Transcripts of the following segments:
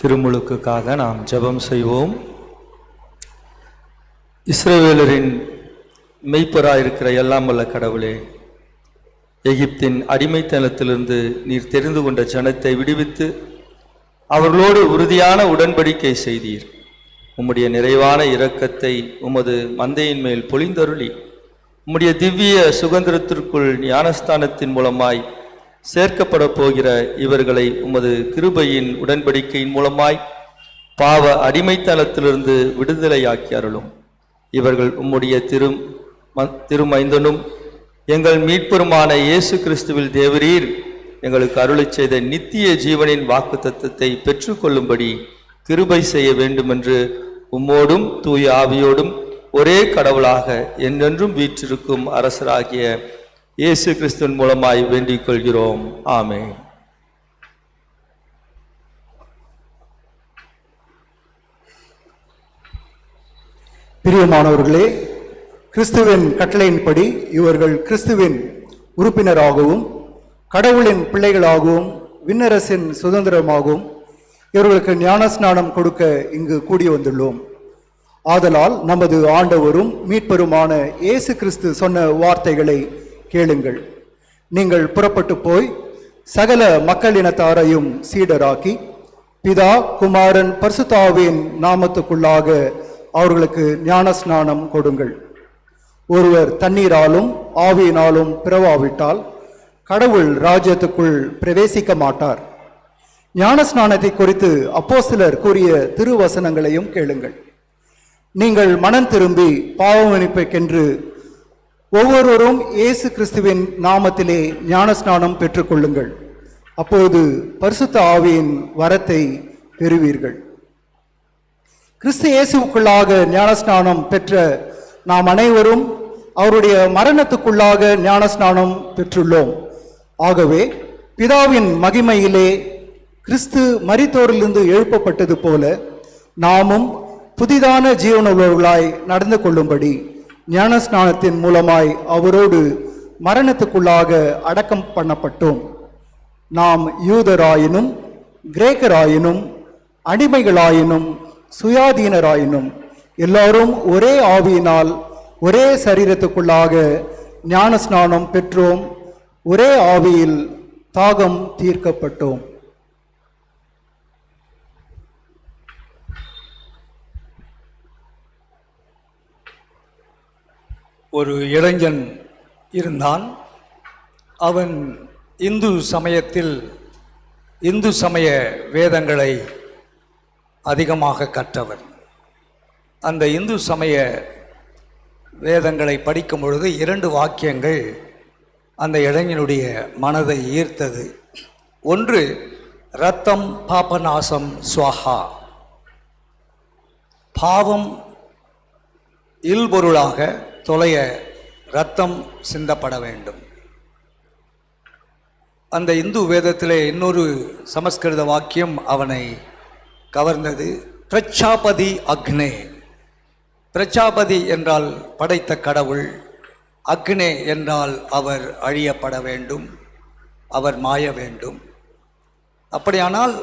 திருமுழுக்குக்காக நாம் ஜெபம் செய்வோம். இஸ்ரவேலரின் மெய்ப்பராயிருக்கிற எல்லாம் வல்ல கடவுளே, எகிப்தின் அடிமைத்தனத்திலிருந்து நீர் தெரிந்து கொண்ட ஜனத்தை விடுவித்து அவர்களோடு உறுதியான உடன்படிக்கை செய்தீர். உம்முடைய நிறைவான இரக்கத்தை உமது மந்தையின் மேல் பொழிந்தருளி உம்முடைய திவ்ய சுதந்திரத்திற்குள் ஞானஸ்தானத்தின் மூலமாய் சேர்க்கப்பட போகிற இவர்களை உமது கிருபையின் உடன்படிக்கையின் மூலமாய் பாவ அடிமைத்தனத்திலிருந்து விடுதலையாக்கி அருளும். இவர்கள் உம்முடைய திருமைந்தனும் எங்கள் மீட்பெருமான இயேசு கிறிஸ்துவில் தேவரீர் எங்களுக்கு அருளச் செய்த நித்திய ஜீவனின் வாக்குத்தத்தத்தை பெற்றுக்கொள்ளும்படி கிருபை செய்ய வேண்டுமென்று உம்மோடும் தூய ஆவியோடும் ஒரே கடவுளாக என்றென்றும் வீற்றிருக்கும் அரசராகிய இயேசு கிறிஸ்துவின் மூலமாய் வேண்டிக் கொள்கிறோம். ஆமென். பிரியமானவர்களே, கிறிஸ்துவின் கட்டளையின்படி இவர்கள் கிறிஸ்துவின் உறுப்பினராகவும் கடவுளின் பிள்ளைகளாகவும் விண்ணரசின் சுதந்திரமாகவும் இவர்களுக்கு ஞானஸ்நானம் கொடுக்க இங்கு கூடி வந்துள்ளோம். ஆதலால் நமது ஆண்டவரும் மீட்பெருமான இயேசு கிறிஸ்து சொன்ன வார்த்தைகளை கேளுங்கள். நீங்கள் புறப்பட்டு போய் சகல மக்களினத்தாரையும் சீடராக்கி பிதா குமாரன் பரிசுத்தாவின் நாமத்துக்குள்ளாக அவர்களுக்கு ஞானஸ்நானம் கொடுங்கள். ஒருவர் தண்ணீராலும் ஆவியினாலும் பிறவாவிட்டால் கடவுள் ராஜ்யத்துக்குள் பிரவேசிக்க மாட்டார். ஞானஸ்நானத்தை குறித்து அப்போஸ்தலர் கூறிய திருவசனங்களையும் கேளுங்கள். நீங்கள் மனம் திரும்பி பாவமன்னிப்புக்கென்று ஒவ்வொருவரும் இயேசு கிறிஸ்துவின் நாமத்திலே ஞானஸ்நானம் பெற்றுக்கொள்ளுங்கள். அப்போது பரிசுத்த ஆவியின் வரத்தை பெறுவீர்கள். கிறிஸ்து இயேசுக்குள்ளாக ஞானஸ்நானம் பெற்ற நாம் அனைவரும் அவருடைய மரணத்துக்குள்ளாக ஞானஸ்நானம் பெற்றுள்ளோம். ஆகவே பிதாவின் மகிமையிலே கிறிஸ்து மரித்தோரிலிருந்து எழுப்பப்பட்டது போல நாமும் புதிதான ஜீவனுள்ளவர்களாய் நடந்து கொள்ளும்படி ஞானஸ்நானத்தின் மூலமாய் அவரோடு மரணத்துக்குள்ளாக அடக்கம் பண்ணப்பட்டோம். நாம் யூதராயினும் கிரேக்கராயினும் அடிமைகளாயினும் சுயாதீனராயினும் எல்லாரும் ஒரே ஆவியினால் ஒரே சரீரத்துக்குள்ளாக ஞானஸ்நானம் பெற்றோம். ஒரே ஆவியில் தாகம் தீர்க்கப்பட்டோம். ஒரு இளைஞன் இருந்தான். அவன் இந்து சமயத்தில் இந்து சமய வேதங்களை அதிகமாக கற்றவன். அந்த இந்து சமய வேதங்களை படிக்கும் பொழுது 2 வாக்கியங்கள் அந்த இளைஞனுடைய மனதை ஈர்த்தது. ஒன்று, ரத்தம் பாபநாசம் ஸ்வாஹா, பாவம் இல்பொருளாக தொலைய ரத்தம் சிந்தப்பட வேண்டும். அந்த இந்து வேதத்திலே இன்னொரு சமஸ்கிருத வாக்கியம் அவனை கவர்ந்தது. பிரஜாபதி அக்னே. பிரஜாபதி என்றால் படைத்த கடவுள், அக்னே என்றால் அவர் அழியப்பட வேண்டும், அவர் மாய வேண்டும். அப்படியானால்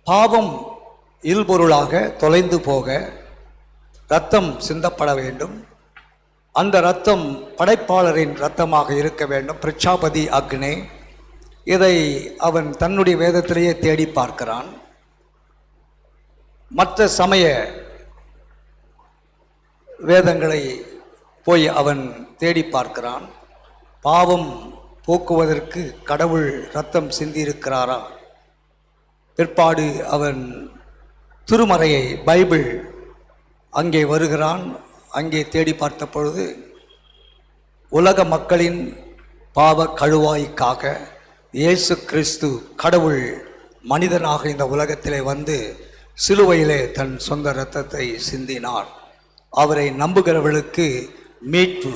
பாவம் இல்பொருளாக தொலைந்து போக இரத்தம் சிந்தப்பட வேண்டும். அந்த இரத்தம் படைப்பாளரின் இரத்தமாக இருக்க வேண்டும். பிரஜாபதி அக்னே. இதை அவன் தன்னுடைய வேதத்திலேயே தேடி பார்க்கிறான். மற்ற சமய வேதங்களை போய் அவன் தேடி பார்க்கிறான். பாவம் போக்குவதற்கு கடவுள் இரத்தம் சிந்தியிருக்கிறாரா? பிற்பாடு அவன் திருமறையை பைபிள் அங்கே வருகிறான். அங்கே தேடி பார்த்த பொழுது உலக மக்களின் பாவ கழுவாய்க்காக இயேசு கிறிஸ்து கடவுள் மனிதனாக இந்த உலகத்திலே வந்து சிலுவையிலே தன் சொந்த இரத்தத்தை சிந்தினார். அவரை நம்புகிறவர்களுக்கு மீட்பு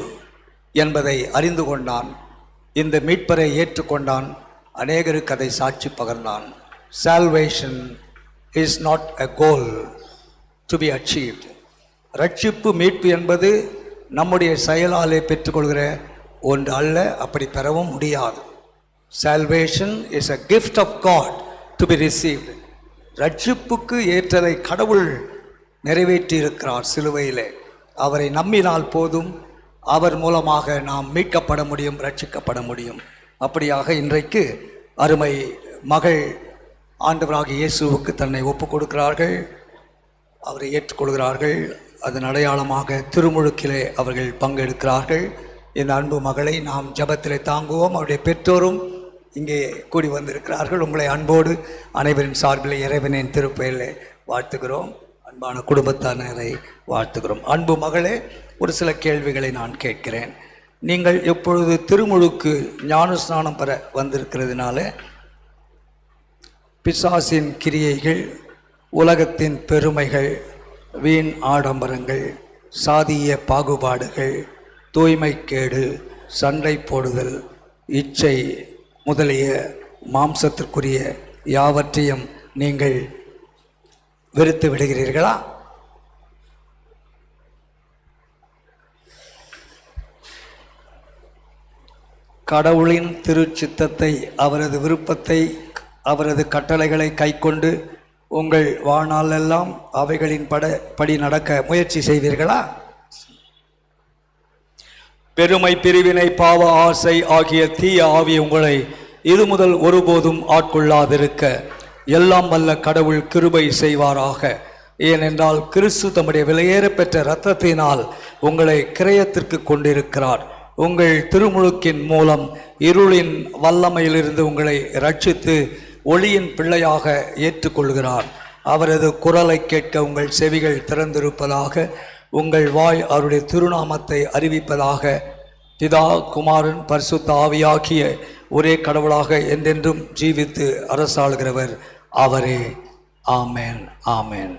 என்பதை அறிந்து கொண்டான். இந்த மீட்பரை ஏற்றுக்கொண்டான். அநேகருக்கு அதை சாட்சி பகர்ந்தான். Salvation is not a goal to be achieved. ரட்சிப்பு மீட்பு என்பது நம்முடைய செயலாலே பெற்றுக்கொள்கிற ஒன்று அல்ல, அப்படி பெறவும் முடியாது. Salvation is a gift of God to be received. ரட்சிப்புக்கு ஏற்றதை கடவுள் நிறைவேற்றியிருக்கிறார் சிலுவையிலே. அவரை நம்பினால் போதும், அவர் மூலமாக நாம் மீட்கப்பட முடியும், ரட்சிக்கப்பட முடியும். அப்படியாக இன்றைக்கு அருமை மகள் ஆண்டவராகிய இயேசுவுக்கு தன்னை ஒப்புக் கொடுக்கிறார்கள், அவரை ஏற்றுக்கொள்கிறார்கள். அதன் அடையாளமாக திருமுழுக்கிலே அவர்கள் பங்கெடுக்கிறார்கள். இந்த அன்பு மகளை நாம் ஜெபத்திலே தாங்குவோம். அவருடைய பெற்றோரும் இங்கே கூடி வந்திருக்கிறார்கள். உங்களை அன்போடு அனைவரின் சார்பில் இறைவனின் திருப்பெயரிலே வாழ்த்துகிறோம். அன்பான குடும்பத்தானரை வாழ்த்துகிறோம். அன்பு மகளே, ஒரு சில கேள்விகளை நான் கேட்கிறேன். நீங்கள் எப்பொழுது திருமுழுக்கு ஞானஸ்நானம் பெற வந்திருக்கிறதுனால பிசாசின் கிரியைகள், உலகத்தின் பெருமைகள், வீண் ஆடம்பரங்கள், சாதிய பாகுபாடுகள், தூய்மைக்கேடு, சண்டை போடுதல், இச்சை முதலிய மாம்சத்திற்குரிய யாவற்றையும் நீங்கள் வெறுத்து விடுகிறீர்களா? கடவுளின் திருச்சித்தத்தை, அவரது விருப்பத்தை, அவரது கட்டளைகளை கைக்கொண்டு உங்கள் வாழ்நாளெல்லாம் அவைகளின் படி நடக்க முயற்சி செய்வீர்களா? பெருமை, பிரிவினை, பாவ ஆசை ஆகிய தீய ஆவி உங்களை இது முதல் ஒருபோதும் ஆட்கொள்ளாதிருக்க எல்லாம் வல்ல கடவுள் கிருபை செய்வாராக. ஏனென்றால் கிறிஸ்து தம்முடைய விலையேற பெற்ற இரத்தத்தினால் உங்களை கிரயத்திற்கு கொண்டிருக்கிறார். உங்கள் திருமுழுக்கின் மூலம் இருளின் வல்லமையிலிருந்து உங்களை ரட்சித்து ஒளியின் பிள்ளையாக ஏற்றுக்கொள்கிறார். அவரது குரலை கேட்க உங்கள் செவிகள் திறந்திருப்பதாக, உங்கள் வாய் அவருடைய திருநாமத்தை அறிவிப்பதாக. பிதா, குமாரன், பரிசுத்த ஆவியாகிய ஒரே கடவுளாக என்றென்றும் ஜீவித்து அரசாளுகிறவர் அவரே. ஆமென், ஆமென்.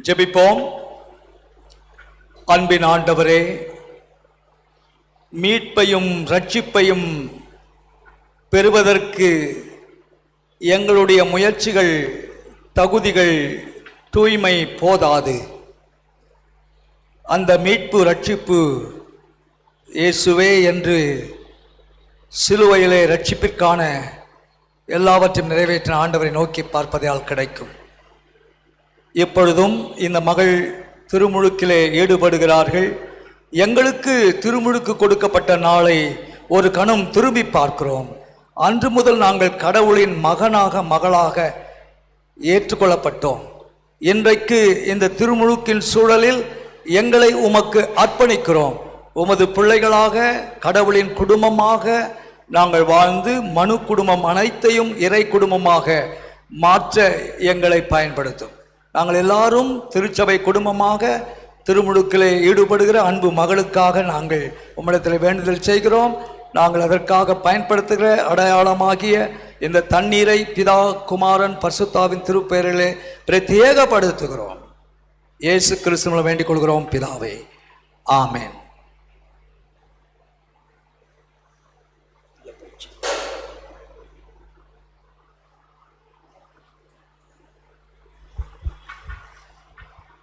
ஜெபிப்போம். அன்பின் ஆண்டவரே, மீட்பையும் ரட்சிப்பையும் பெறுவதற்கு எங்களுடைய முயற்சிகள், தகுதிகள், தூய்மை போதாது. அந்த மீட்பு, ரட்சிப்பு இயேசுவே என்று சிலுவையிலே ரட்சிப்பிற்கான எல்லாவற்றையும் நிறைவேற்றின ஆண்டவரை நோக்கி பார்ப்பதால் கிடைக்கும். எப்பொழுதும் இந்த மகள் திருமுழுக்கிலே ஈடுபடுகிறார்கள். எங்களுக்கு திருமுழுக்கு கொடுக்கப்பட்ட நாளை ஒரு கணம் திரும்பி பார்க்கிறோம். அன்று முதல் நாங்கள் கடவுளின் மகனாக, மகளாக ஏற்றுக்கொள்ளப்பட்டோம். இன்றைக்கு இந்த திருமுழுக்கின் சூழலில் எங்களை உமக்கு அர்ப்பணிக்கிறோம். உமது பிள்ளைகளாக, கடவுளின் குடும்பமாக நாங்கள் வாழ்ந்து மனு குடும்பம் அனைத்தையும் இறை குடும்பமாக மாற்ற எங்களை பயன்படுத்தும். நாங்கள் எல்லாரும் திருச்சபை குடும்பமாக திருமுழுக்கிலே ஈடுபடுகிற அன்பு மகளுக்காக நாங்கள் உம்மிடத்தில் வேண்டுதல் செய்கிறோம். நாங்கள் அதற்காக பயன்படுத்துகிற அடையாளமாகிய இந்த தண்ணீரை பிதா, குமாரன், பரிசுத்தாவின் திருப்பெயரிலே பிரத்யேகப்படுத்துகிறோம். இயேசு கிறிஸ்துவினால் வேண்டிக் கொள்கிறோம் பிதாவே, ஆமென்.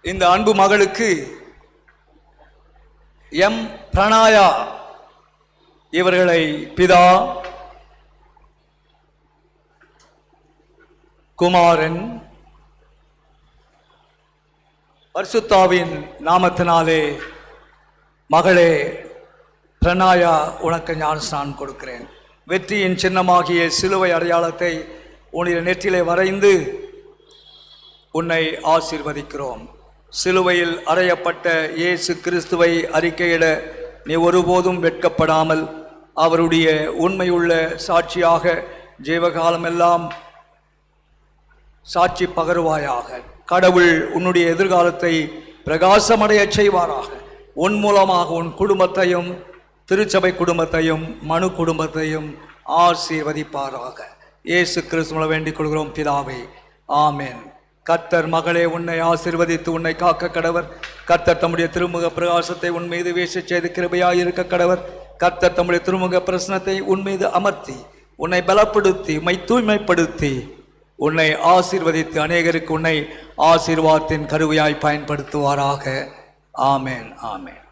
இந்த அன்பு மகளுக்கு எம் பிரணாயா இவர்களை பிதா, குமாரன், பரிசுத்தாவின் நாமத்தினாலே மகளே பிரணாயா, உனக்கு ஞானஸ்நானம் கொடுக்கிறேன். வெற்றியின் சின்னமாகிய சிலுவை அடையாளத்தை உன்னுடைய நெற்றிலே வரைந்து உன்னை ஆசீர்வதிக்கிறோம். சிலுவையில் அறையப்பட்ட இயேசு கிறிஸ்துவை அறிக்கையிட நீ ஒருபோதும் வெட்கப்படாமல் அவருடைய உண்மையுள்ள சாட்சியாக ஜீவகாலம் எல்லாம் சாட்சி பகருவாயாக. கடவுள் உன்னுடைய எதிர்காலத்தை பிரகாசமடைய செய்வாராக. உன் மூலமாக உன் குடும்பத்தையும் திருச்சபை குடும்பத்தையும் மனு குடும்பத்தையும் ஆசீர்வதிப்பாராக. இயேசு கிறிஸ்துவினால் வேண்டிக் கொள்கிறோம் பிதாவே, ஆமென். கர்த்தர் மகளே உன்னை ஆசீர்வதித்து உன்னை காக்க கடவர். கர்த்தர் தம்முடைய திருமுக பிரகாசத்தை உன் மீது வீசச் செய்து கிருபையாயிருக்க கடவர். கர்த்தர் தம்முடைய திருமுக பிரசனத்தை உன் மீது அமர்த்தி உன்னை பலப்படுத்தி உம்மை தூய்மைப்படுத்தி உன்னை ஆசீர்வதித்து அநேகருக்கு உன்னை ஆசீர்வாதத்தின் கருவியாய் பயன்படுத்துவாராக. ஆமென், ஆமென்.